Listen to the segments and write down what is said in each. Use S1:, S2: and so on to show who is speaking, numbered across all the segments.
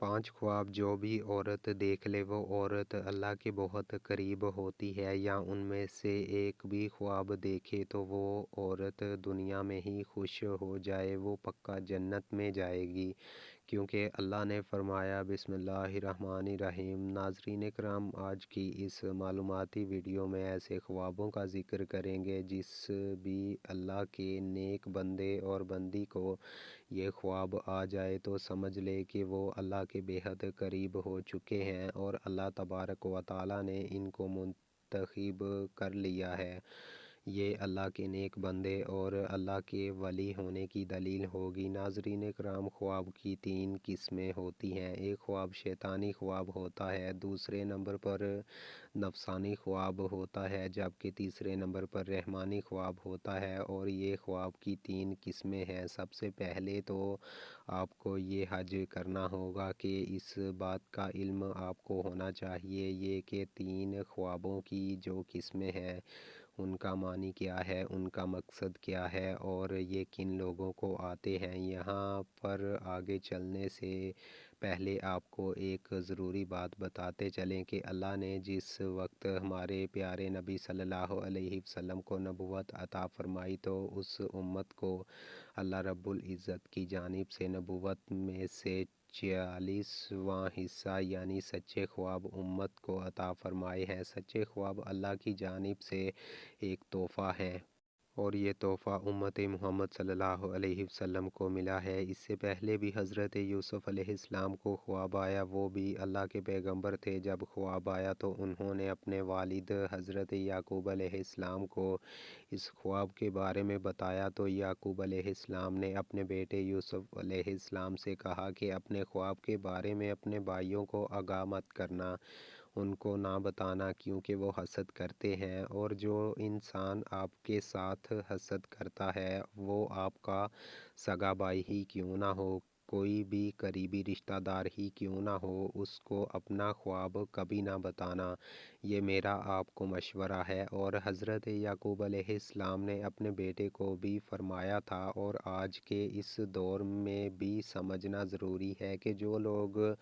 S1: 5 ख्वाब जो भी औरत देख ले वो औरत अल्लाह के बहुत करीब होती है, या उनमें से एक भी ख्वाब देखे तो वो औरत दुनिया में ही खुश हो जाए, वो पक्का जन्नत में जाएगी। क्योंकि अल्लाह ने फरमाया बिस्मिल्लाहिर्रहमानिर्रहीम। नाज़रीन कराम, आज की इस मालूमाती वीडियो में ऐसे ख्वाबों का ज़िक्र करेंगे जिस भी अल्लाह के नेक बंदे और बंदी को ये ख्वाब आ जाए तो समझ ले कि वो अल्लाह के बेहद करीब हो चुके हैं और अल्लाह तबारक व तआला ने इनको मुंतखब कर लिया है। ये अल्लाह के नेक बंदे और अल्लाह के वली होने की दलील होगी। नाज़रीन कराम, ख्वाब की 3 किस्में होती हैं। एक ख्वाब शैतानी ख्वाब होता है, दूसरे नंबर पर नफसानी ख्वाब होता है, जबकि तीसरे नंबर पर रहमानी ख्वाब होता है। और ये ख्वाब की 3 किस्में हैं। सबसे पहले तो आपको ये हज करना होगा कि इस बात का इल्म आपको होना चाहिए ये कि 3 ख्वाबों की जो किस्में हैं उनका मानी क्या है, उनका मकसद क्या है और ये किन लोगों को आते हैं। यहाँ पर आगे चलने से पहले आपको एक ज़रूरी बात बताते चलें कि अल्लाह ने जिस वक्त हमारे प्यारे नबी सल्लल्लाहु अलैहि वसल्लम को नबुव्वत अता फ़रमाई तो उस उम्मत को अल्लाह रब्बुल इज़्ज़त की जानिब से नबुव्वत में से 46वां हिस्सा यानी सच्चे ख्वाब उम्मत को अता फ़रमाए हैं। सच्चे ख्वाब अल्लाह की जानिब से एक तोहफ़ा है और ये तोहफ़ा उम्मत मोहम्मद सल्लल्लाहु अलैहि वसल्लम को मिला है। इससे पहले भी हज़रत यूसुफ़ अलैहिस्सलाम को ख्वाब आया, वो भी अल्लाह के पैगंबर थे। जब ख्वाब आया तो उन्होंने अपने वालिद हज़रत याकूब अलैहिस्सलाम को इस ख्वाब के बारे में बताया तो याकूब अलैहिस्सलाम ने अपने बेटे यूसुफ़ अलैहिस्सलाम से कहा कि अपने ख्वाब के बारे में अपने भाइयों को आगाह मत करना, उनको ना बताना, क्योंकि वो हसद करते हैं और जो इंसान आपके साथ हसद करता है वो आपका सगा भाई ही क्यों ना हो, कोई भी करीबी रिश्तेदार ही क्यों ना हो, उसको अपना ख्वाब कभी ना बताना। ये मेरा आपको मशवरा है। और हज़रत याकूब अलैहिस्सलाम ने अपने बेटे को भी फरमाया था और आज के इस दौर में भी समझना ज़रूरी है कि जो लोग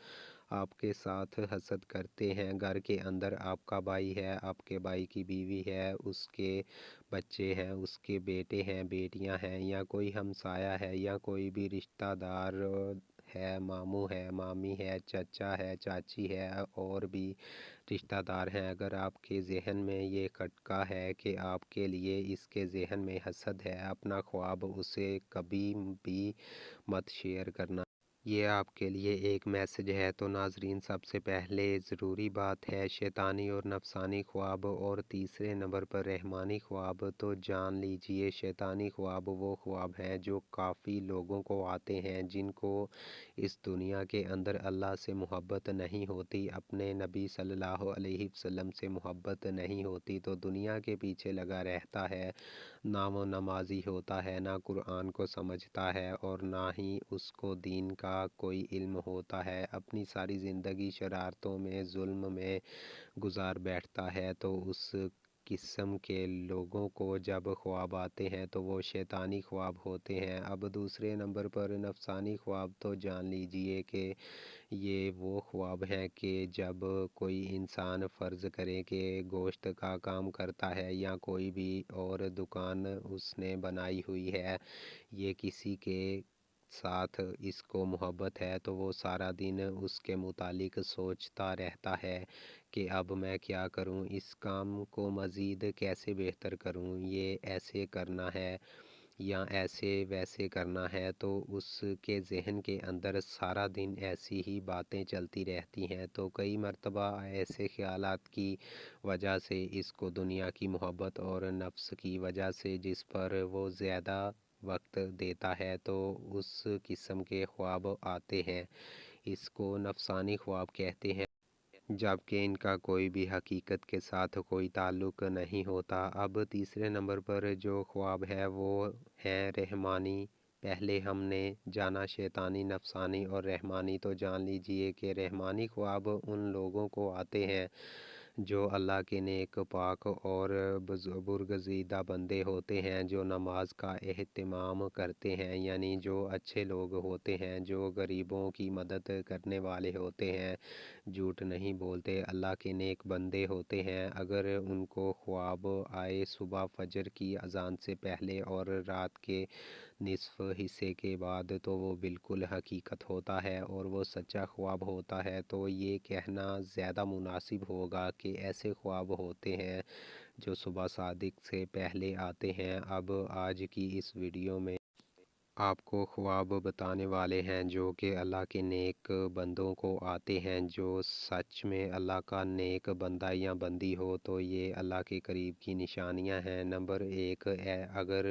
S1: आपके साथ हसद करते हैं, घर के अंदर आपका भाई है, आपके भाई की बीवी है, उसके बच्चे हैं, उसके बेटे हैं, बेटियां हैं, या कोई हमसाया है या कोई भी रिश्तेदार है, मामू है, मामी है, चाचा है, चाची है और भी रिश्तेदार हैं, अगर आपके ज़हन में ये खटका है कि आपके लिए इसके ज़हन में हसद है, अपना ख्वाब उसे कभी भी मत शेयर करना। ये आपके लिए एक मैसेज है। तो नाज़रीन, सबसे पहले ज़रूरी बात है शैतानी और नफसानी ख्वाब और तीसरे नंबर पर रहमानी ख्वाब। तो जान लीजिए, शैतानी ख्वाब वो ख्वाब हैं जो काफ़ी लोगों को आते हैं जिनको इस दुनिया के अंदर अल्लाह से मोहब्बत नहीं होती, अपने नबी सल्लल्लाहु अलैहि वसल्लम से मोहब्बत नहीं होती, तो दुनिया के पीछे लगा रहता है। ना वो नमाज़ी होता है, ना कुरान को समझता है और ना ही उसको दीन का कोई इल्म होता है। अपनी सारी ज़िंदगी शरारतों में, जुल्म में गुजार बैठता है। तो उस किस्म के लोगों को जब ख्वाब आते हैं तो वो शैतानी ख्वाब होते हैं। अब दूसरे नंबर पर नफसानी ख्वाब, तो जान लीजिए कि ये वो ख्वाब हैं कि जब कोई इंसान फ़र्ज़ करे कि गोश्त का काम करता है या कोई भी और दुकान उसने बनाई हुई है, ये किसी के साथ इसको मोहब्बत है तो वो सारा दिन उसके मुतालिक सोचता रहता है कि अब मैं क्या करूं, इस काम को मज़ीद कैसे बेहतर करूं, ये ऐसे करना है या ऐसे वैसे करना है। तो उसके ज़हन के अंदर सारा दिन ऐसी ही बातें चलती रहती हैं। तो कई मर्तबा ऐसे ख़यालात की वजह से इसको दुनिया की मोहब्बत और नफ्स की वजह से जिस पर वो ज़्यादा वक्त देता है तो उस किस्म के ख्वाब आते हैं। इसको नफसानी ख्वाब कहते हैं, जबकि इनका कोई भी हकीकत के साथ कोई ताल्लुक़ नहीं होता। अब तीसरे नंबर पर जो ख्वाब है वो है रहमानी। पहले हमने जाना शैतानी, नफसानी और रहमानी। तो जान लीजिए कि रहमानी ख्वाब उन लोगों को आते हैं جو اللہ کے نیک پاک اور برگزیدہ بندے ہوتے ہیں، جو نماز کا اہتمام کرتے ہیں، یعنی جو اچھے لوگ ہوتے ہیں، جو غریبوں کی مدد کرنے والے ہوتے ہیں، جھوٹ نہیں بولتے، اللہ کے نیک بندے ہوتے ہیں، اگر ان کو خواب آئے صبح فجر کی اذان سے پہلے اور رات کے نصف حصے کے بعد، تو وہ بالکل حقیقت ہوتا ہے اور وہ سچا خواب ہوتا ہے۔ تو یہ کہنا زیادہ مناسب ہوگا کہ ایسے خواب ہوتے ہیں جو صبح صادق سے پہلے آتے ہیں۔ اب آج کی اس ویڈیو میں آپ کو خواب بتانے والے ہیں جو کہ اللہ کے نیک بندوں کو آتے ہیں۔ جو سچ میں اللہ کا نیک بندہ یا بندی ہو تو یہ اللہ کے قریب کی نشانیاں ہیں۔ نمبر 1، اگر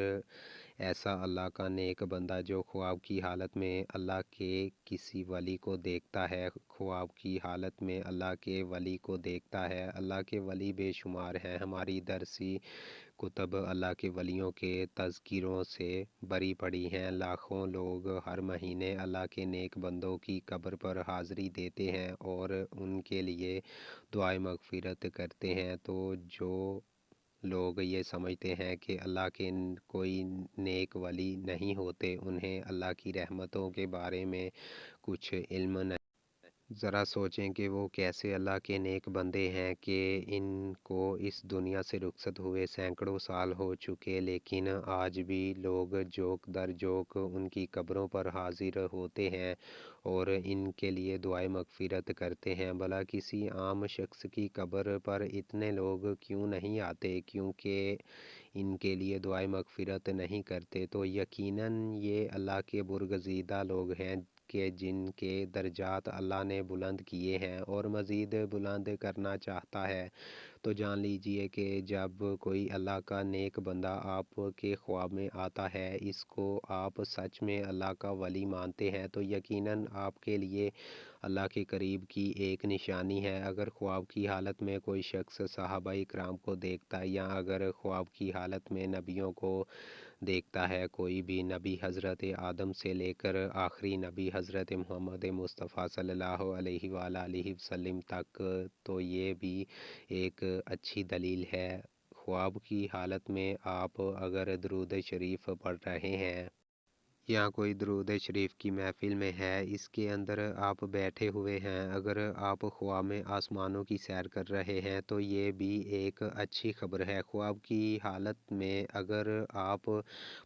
S1: ایسا اللہ کا نیک بندہ جو خواب کی حالت میں اللہ کے کسی ولی کو دیکھتا ہے، خواب کی حالت میں اللہ کے ولی کو دیکھتا ہے۔ اللہ کے ولی بے شمار ہیں، ہماری درسی کتب اللہ کے ولیوں کے تذکروں سے بھری پڑی ہیں۔ لاکھوں لوگ ہر مہینے اللہ کے نیک بندوں کی قبر پر حاضری دیتے ہیں اور ان کے لیے دعائے مغفرت کرتے ہیں۔ تو جو لوگ یہ سمجھتے ہیں کہ اللہ کے کوئی نیک ولی نہیں ہوتے، انہیں اللہ کی رحمتوں کے بارے میں کچھ علم نہیں۔ ذرا سوچیں کہ وہ کیسے اللہ کے نیک بندے ہیں کہ ان کو اس دنیا سے رخصت ہوئے سینکڑوں سال ہو چکے، لیکن آج بھی لوگ جوک در جوک ان کی قبروں پر حاضر ہوتے ہیں اور ان کے لیے دعائے مغفرت کرتے ہیں۔ بھلا کسی عام شخص کی قبر پر اتنے لوگ کیوں نہیں آتے؟ کیونکہ ان کے لیے دعائے مغفرت نہیں کرتے۔ تو یقیناً یہ اللہ کے برگزیدہ لوگ ہیں کہ جن کے درجات اللہ نے بلند کیے ہیں اور مزید بلند کرنا چاہتا ہے۔ تو جان لیجئے کہ جب کوئی اللہ کا نیک بندہ آپ کے خواب میں آتا ہے، اس کو آپ سچ میں اللہ کا ولی مانتے ہیں، تو یقیناً آپ کے لیے اللہ کے قریب کی ایک نشانی ہے۔ اگر خواب کی حالت میں کوئی شخص صحابہ کرام کو دیکھتا ہے یا اگر خواب کی حالت میں نبیوں کو دیکھتا ہے، کوئی بھی نبی حضرت آدم سے لے کر آخری نبی حضرت محمد مصطفیٰ صلی اللہ علیہ وآلہ وسلم تک، تو یہ بھی ایک اچھی دلیل ہے۔ خواب کی حالت میں آپ اگر درود شریف پڑھ رہے ہیں یا کوئی درود شریف کی محفل میں ہے، اس کے اندر آپ بیٹھے ہوئے ہیں، اگر آپ خواب میں آسمانوں کی سیر کر رہے ہیں تو یہ بھی ایک اچھی خبر ہے۔ خواب کی حالت میں اگر آپ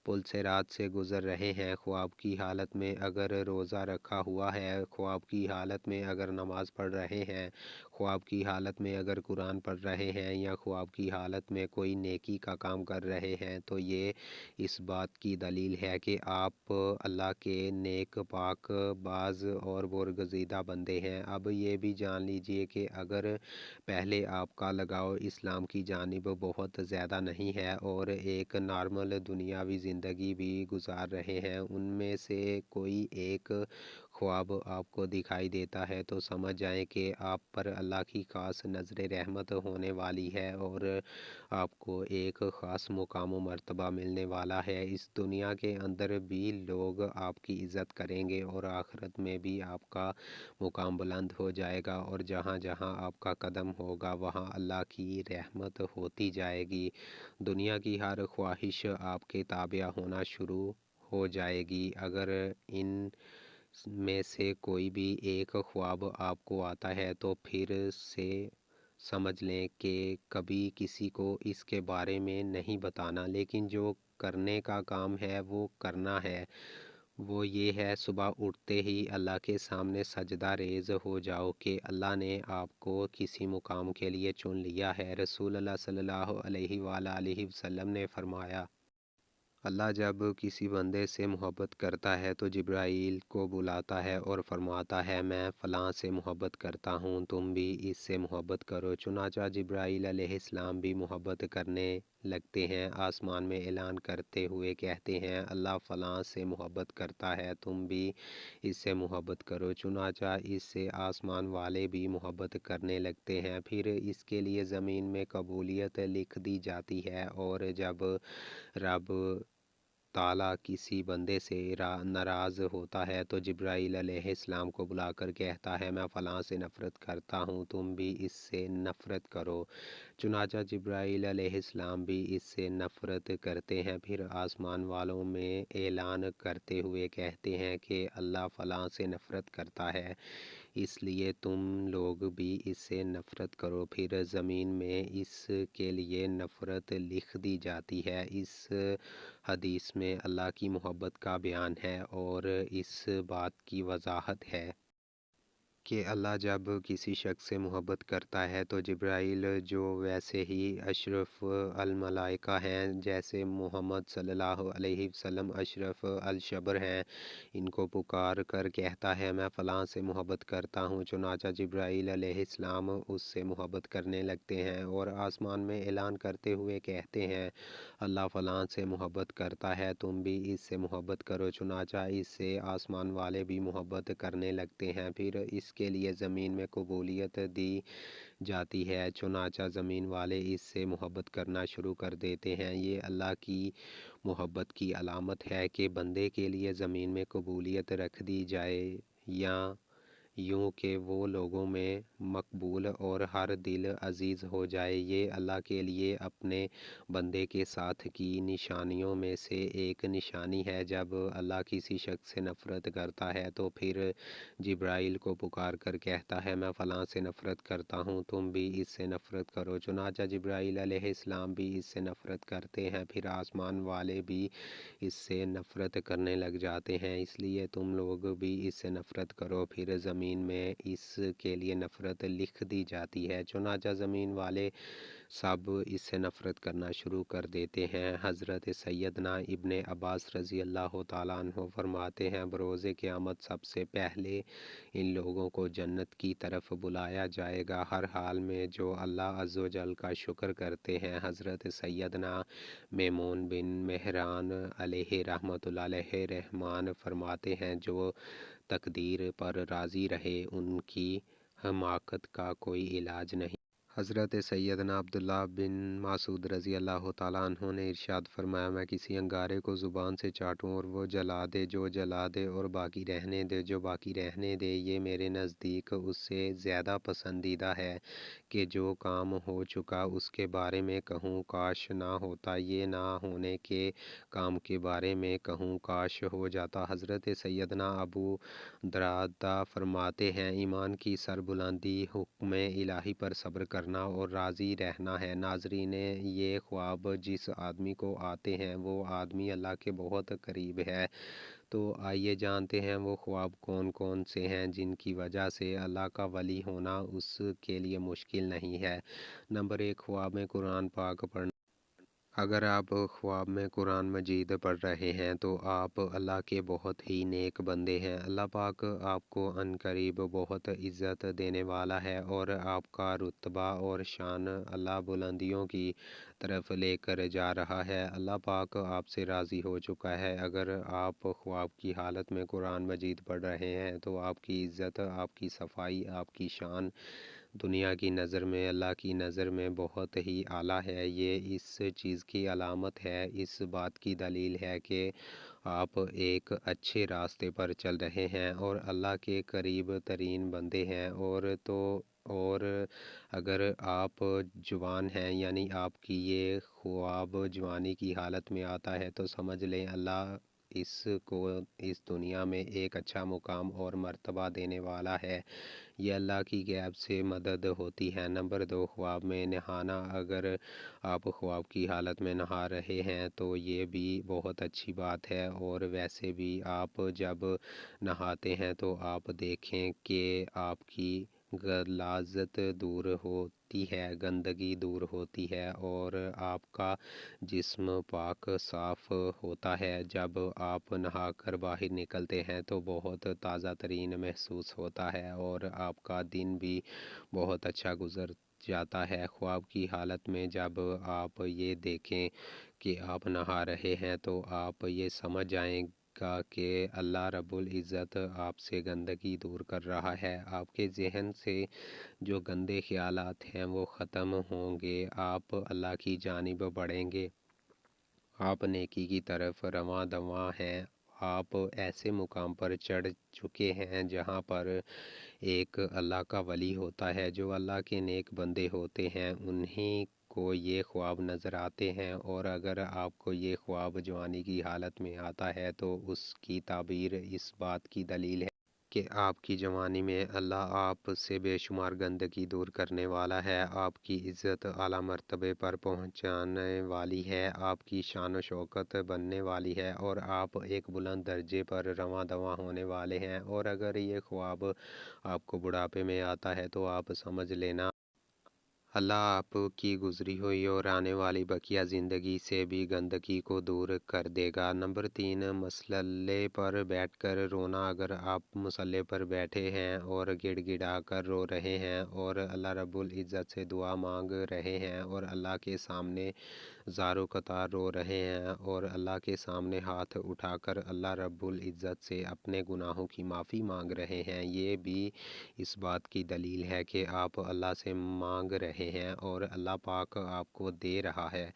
S1: پل سے رات سے گزر رہے ہیں، خواب کی حالت میں اگر روزہ رکھا ہوا ہے، خواب کی حالت میں اگر نماز پڑھ رہے ہیں، خواب کی حالت میں اگر قرآن پڑھ رہے ہیں یا خواب کی حالت میں کوئی نیکی کا کام کر رہے ہیں، تو یہ اس بات کی دلیل ہے کہ آپ اللہ کے نیک پاک باز اور برگزیدہ بندے ہیں۔ اب یہ بھی جان لیجئے کہ اگر پہلے آپ کا لگاؤ اسلام کی جانب بہت زیادہ نہیں ہے اور ایک نارمل دنیاوی زندگی بھی گزار رہے ہیں، ان میں سے کوئی ایک خواب آپ کو دکھائی دیتا ہے، تو سمجھ جائیں کہ آپ پر اللہ کی خاص نظر رحمت ہونے والی ہے اور آپ کو ایک خاص مقام و مرتبہ ملنے والا ہے۔ اس دنیا کے اندر بھی لوگ آپ کی عزت کریں گے اور آخرت میں بھی آپ کا مقام بلند ہو جائے گا، اور جہاں جہاں آپ کا قدم ہوگا وہاں اللہ کی رحمت ہوتی جائے گی۔ دنیا کی ہر خواہش آپ کے تابع ہونا شروع ہو جائے گی۔ اگر ان میں سے کوئی بھی ایک خواب آپ کو آتا ہے تو پھر سے سمجھ لیں کہ کبھی کسی کو اس کے بارے میں نہیں بتانا، لیکن جو کرنے کا کام ہے وہ کرنا ہے۔ وہ یہ ہے، صبح اٹھتے ہی اللہ کے سامنے سجدہ ریز ہو جاؤ کہ اللہ نے آپ کو کسی مقام کے لیے چن لیا ہے۔ رسول اللہ صلی اللہ علیہ وآلہ وسلم نے فرمایا، اللہ جب کسی بندے سے محبت کرتا ہے تو جبرائیل کو بلاتا ہے اور فرماتا ہے، میں فلاں سے محبت کرتا ہوں، تم بھی اس سے محبت کرو۔ چنانچہ جبرائیل علیہ السلام بھی محبت کرنے لگتے ہیں، آسمان میں اعلان کرتے ہوئے کہتے ہیں، اللہ فلاں سے محبت کرتا ہے، تم بھی اس سے محبت کرو۔ چنانچہ اس سے آسمان والے بھی محبت کرنے لگتے ہیں، پھر اس کے لیے زمین میں قبولیت لکھ دی جاتی ہے، اور جب رب ताला किसी बंदे से नाराज़ होता है तो जिब्राईल अलैहिस्सलाम को बुला कर कहता है, मैं फ़लाँ से नफ़रत करता हूँ, तुम भी इससे नफ़रत करो। चुनांचा जिब्राईल अलैहिस्सलाम भी इससे नफ़रत करते हैं। फिर आसमान वालों में ऐलान करते हुए कहते हैं कि अल्लाह फ़लाँ से नफ़रत करता है, इसलिए तुम लोग भी इससे नफ़रत करो। फिर ज़मीन में इसके लिए नफ़रत लिख दी जाती है। इस हदीस में अल्लाह की मोहब्बत का बयान है और इस बात की वजाहत है कि अल्लाह जब किसी शख्स से मोहब्बत करता है तो जिब्राईल जो वैसे ही अशरफ अल मलाइका हैं, जैसे मोहम्मद सल्लल्लाहु अलैहि वसल्लम अशरफ अल शबर हैं, इनको पुकार कर कहता है, मैं फ़लाँ से मोहब्बत करता हूँ। चुनांचा जिब्राईल अलैहिस्सलाम उससे मोहब्बत करने लगते हैं और आसमान में ऐलान करते हुए कहते हैं, अल्लाह फ़लाँ से मोहब्बत करता है, तुम भी इससे मोहब्बत करो। चुनांचा इससे आसमान वाले भी मोहब्बत करने लगते हैं। फिर इसके लिए ज़मीन में कबूलियत दी जाती है। चुनांचा ज़मीन वाले इससे मोहब्बत करना शुरू कर देते हैं। ये अल्लाह की मोहब्बत की अलामत है कि बंदे के लिए ज़मीन में कबूलियत रख दी जाए, या यूँ कि वो लोगों में मकबूल और हर दिल अजीज़ हो जाए। ये अल्लाह के लिए अपने बंदे के साथ की निशानियों में से एक निशानी है। जब अल्लाह किसी शख्स से नफ़रत करता है तो फिर जिब्राईल को पुकार कर कहता है, मैं फ़लाँ से नफ़रत करता हूँ, तुम भी इससे नफ़रत करो। चुनांचा जिब्राईल अलैहिस्सलाम भी इससे नफ़रत करते हैं। फिर आसमान वाले भी इससे नफ़रत करने लग जाते हैं, इसलिए तुम लोग भी इससे नफ़रत करो। फिर ज़मीन में इसके लिए नफ़रत लिख दी जाती है। चुनांचा ज़मीन वाले सब इससे नफ़रत करना शुरू कर देते हैं। हज़रत सैयदना इब्ने अब्बास रज़ी अल्लाह ताला अन्हु फरमाते हैं, बरोज़े क़यामत सबसे पहले इन लोगों को जन्नत की तरफ बुलाया जाएगा, हर हाल में जो अल्लाह अज़्ज़ व जल का शुक्र करते हैं। हज़रत सैयदना मैमून बिन मेहरान अलैहि रहमतुल्लाह अलैहि रहमान फरमाते हैं, जो तकदीर पर राज़ी रहे उनकी हमाकत का कोई इलाज नहीं। हज़रत सैयदना अब्दुल्ला बिन मासूद रज़ी अल्लाह ताला अन्हु ने इरशाद फरमाया, मैं किसी अंगारे को ज़ुबान से चाटूं और वो जला दे, जो जला दे, और बाकी रहने दे, जो बाकी रहने दे, ये मेरे नज़दीक उससे ज़्यादा पसंदीदा है कि जो काम हो चुका उसके बारे में कहूँ काश ना होता, ये ना होने के काम के बारे में कहूँ काश हो जाता। हज़रत सैयदना अबू दरादा फरमाते हैं, ईमान की सरबुलंदी हुक्म इलाही पर सब्र करना और राज़ी रहना है। नाज़रीन, ये ख्वाब जिस आदमी को आते हैं वो आदमी अल्लाह के बहुत करीब है। तो आइए जानते हैं वो ख्वाब कौन कौन से हैं जिनकी वजह से अल्लाह का वली होना उसके लिए मुश्किल नहीं है। नंबर 1, ख्वाब में कुरान पाक पढ़ना। अगर आप ख्वाब में कुरान मजीद पढ़ रहे हैं तो आप अल्लाह के बहुत ही नेक बंदे हैं। अल्लाह पाक आपको अनकरीब बहुत इज़्ज़त देने वाला है और आपका रुतबा और शान अल्लाह बुलंदियों की तरफ लेकर जा रहा है। अल्लाह पाक आपसे राज़ी हो चुका है। अगर आप ख्वाब की हालत में कुरान मजीद पढ़ रहे हैं तो आपकी इज़्ज़त, आपकी सफाई, आपकी शान दुनिया की नज़र में, अल्लाह की नज़र में बहुत ही आला है। ये इस चीज़ की अलामत है, इस बात की दलील है कि आप एक अच्छे रास्ते पर चल रहे हैं और अल्लाह के करीब तरीन बंदे हैं। और अगर आप जवान हैं, यानी आपकी ये ख्वाब जवानी की हालत में आता है, तो समझ लें अल्लाह इसको इस दुनिया में एक अच्छा मुकाम और मर्तबा देने वाला है। ये अल्लाह की गैब से मदद होती है। नंबर 2, ख्वाब में नहाना। अगर आप ख्वाब की हालत में नहा रहे हैं तो ये भी बहुत अच्छी बात है, और वैसे भी आप जब नहाते हैं तो आप देखें कि आपकी गलाज़त दूर होती है, गंदगी दूर होती है और आपका जिस्म पाक साफ़ होता है। जब आप नहाकर बाहर निकलते हैं तो बहुत ताज़ा तरीन महसूस होता है और आपका दिन भी बहुत अच्छा गुज़र जाता है। ख्वाब की हालत में जब आप ये देखें कि आप नहा रहे हैं तो आप ये समझ जाएगा कि अल्लाह रब्बुल इज़्ज़त आपसे गंदगी दूर कर रहा है। आपके ज़हन से जो गंदे ख़यालात हैं वो ख़त्म होंगे, आप अल्लाह की जानिब बढ़ेंगे آپ نیکی کی طرف رواں دواں ہیں، آپ ایسے مقام پر چڑھ چکے ہیں جہاں پر ایک اللہ کا ولی ہوتا ہے۔ جو اللہ کے نیک بندے ہوتے ہیں انہیں کو یہ خواب نظر آتے ہیں، اور اگر آپ کو یہ خواب جوانی کی حالت میں آتا ہے تو اس کی تعبیر اس بات کی دلیل ہے کہ آپ کی جوانی میں اللہ آپ سے بے شمار گندگی دور کرنے والا ہے، آپ کی عزت اعلیٰ مرتبے پر پہنچانے والی ہے، آپ کی شان و شوکت بننے والی ہے، اور آپ ایک بلند درجے پر رواں دواں ہونے والے ہیں۔ اور اگر یہ خواب آپ کو بڑھاپے میں آتا ہے تو آپ سمجھ لینا اللہ آپ کی گزری ہوئی اور آنے والی بقیہ زندگی سے بھی گندگی کو دور کر دے گا۔ نمبر 3، مسلح پر بیٹھ کر رونا۔ اگر آپ مسلح پر بیٹھے ہیں اور گڑ گڑا کر رو رہے ہیں اور اللہ رب العزت سے دعا مانگ رہے ہیں اور اللہ کے سامنے زاروں قطار رو رہے ہیں اور اللہ کے سامنے ہاتھ اٹھا کر اللہ رب العزت سے اپنے گناہوں کی معافی مانگ رہے ہیں، یہ بھی اس بات کی دلیل ہے کہ آپ اللہ سے مانگ رہے ہیں اور اللہ پاک آپ کو دے رہا ہے،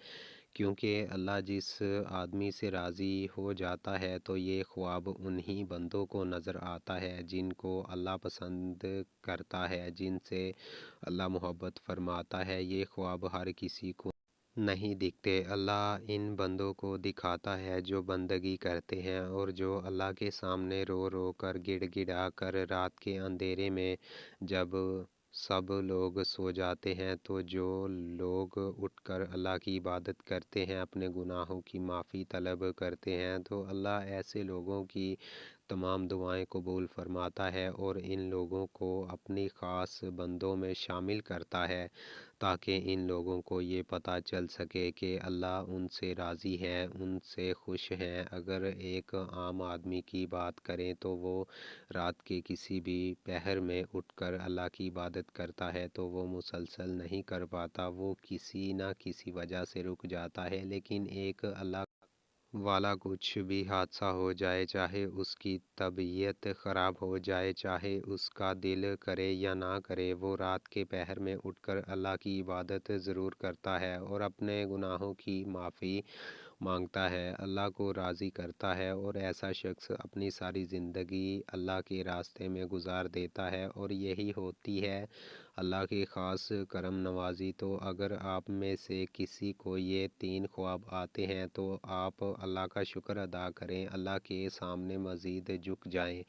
S1: کیونکہ اللہ جس آدمی سے راضی ہو جاتا ہے تو یہ خواب انہی بندوں کو نظر آتا ہے جن کو اللہ پسند کرتا ہے، جن سے اللہ محبت فرماتا ہے۔ یہ خواب ہر کسی کو نہیں دکھتے، اللہ ان بندوں کو دکھاتا ہے جو بندگی کرتے ہیں اور جو اللہ کے سامنے رو رو کر گڑ گڑا کر رات کے اندھیرے میں جب سب لوگ سو جاتے ہیں تو جو لوگ اٹھ کر اللہ کی عبادت کرتے ہیں، اپنے گناہوں کی معافی طلب کرتے ہیں، تو اللہ ایسے لوگوں کی تمام دعائیں قبول فرماتا ہے اور ان لوگوں کو اپنی خاص بندوں میں شامل کرتا ہے تاکہ ان لوگوں کو یہ پتہ چل سکے کہ اللہ ان سے راضی ہے، ان سے خوش ہیں۔ اگر ایک عام آدمی کی بات کریں تو وہ رات کے کسی بھی پہر میں اٹھ کر اللہ کی عبادت کرتا ہے تو وہ مسلسل نہیں کر پاتا، وہ کسی نہ کسی وجہ سے رک جاتا ہے، لیکن ایک اللہ والا کچھ بھی حادثہ ہو جائے، چاہے اس کی طبیعت خراب ہو جائے، چاہے اس کا دل کرے یا نہ کرے، وہ رات کے پہر میں اٹھ کر اللہ کی عبادت ضرور کرتا ہے اور اپنے گناہوں کی معافی مانگتا ہے، اللہ کو راضی کرتا ہے، اور ایسا شخص اپنی ساری زندگی اللہ کے راستے میں گزار دیتا ہے، اور یہی ہوتی ہے اللہ کی خاص کرم نوازی۔ تو اگر آپ میں سے کسی کو یہ 3 خواب آتے ہیں تو آپ اللہ کا شکر ادا کریں، اللہ کے سامنے مزید جھک جائیں،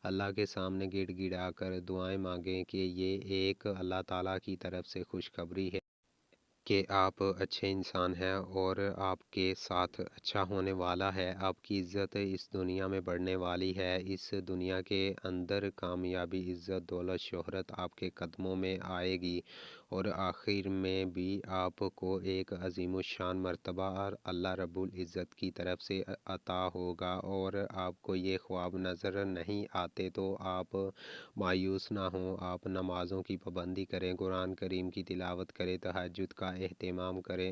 S1: اللہ کے سامنے گڑ گڑا کر دعائیں مانگیں کہ یہ ایک اللہ تعالیٰ کی طرف سے خوشخبری ہے کہ آپ اچھے انسان ہیں اور آپ کے ساتھ اچھا ہونے والا ہے، آپ کی عزت اس دنیا میں بڑھنے والی ہے، اس دنیا کے اندر کامیابی، عزت، دولت، شہرت آپ کے قدموں میں آئے گی، اور آخر میں بھی آپ کو ایک عظیم الشان مرتبہ اللہ رب العزت کی طرف سے عطا ہوگا۔ اور آپ کو یہ خواب نظر نہیں آتے تو آپ مایوس نہ ہوں، آپ نمازوں کی پابندی کریں، قرآن کریم کی تلاوت کریں، تہجد کا اہتمام کریں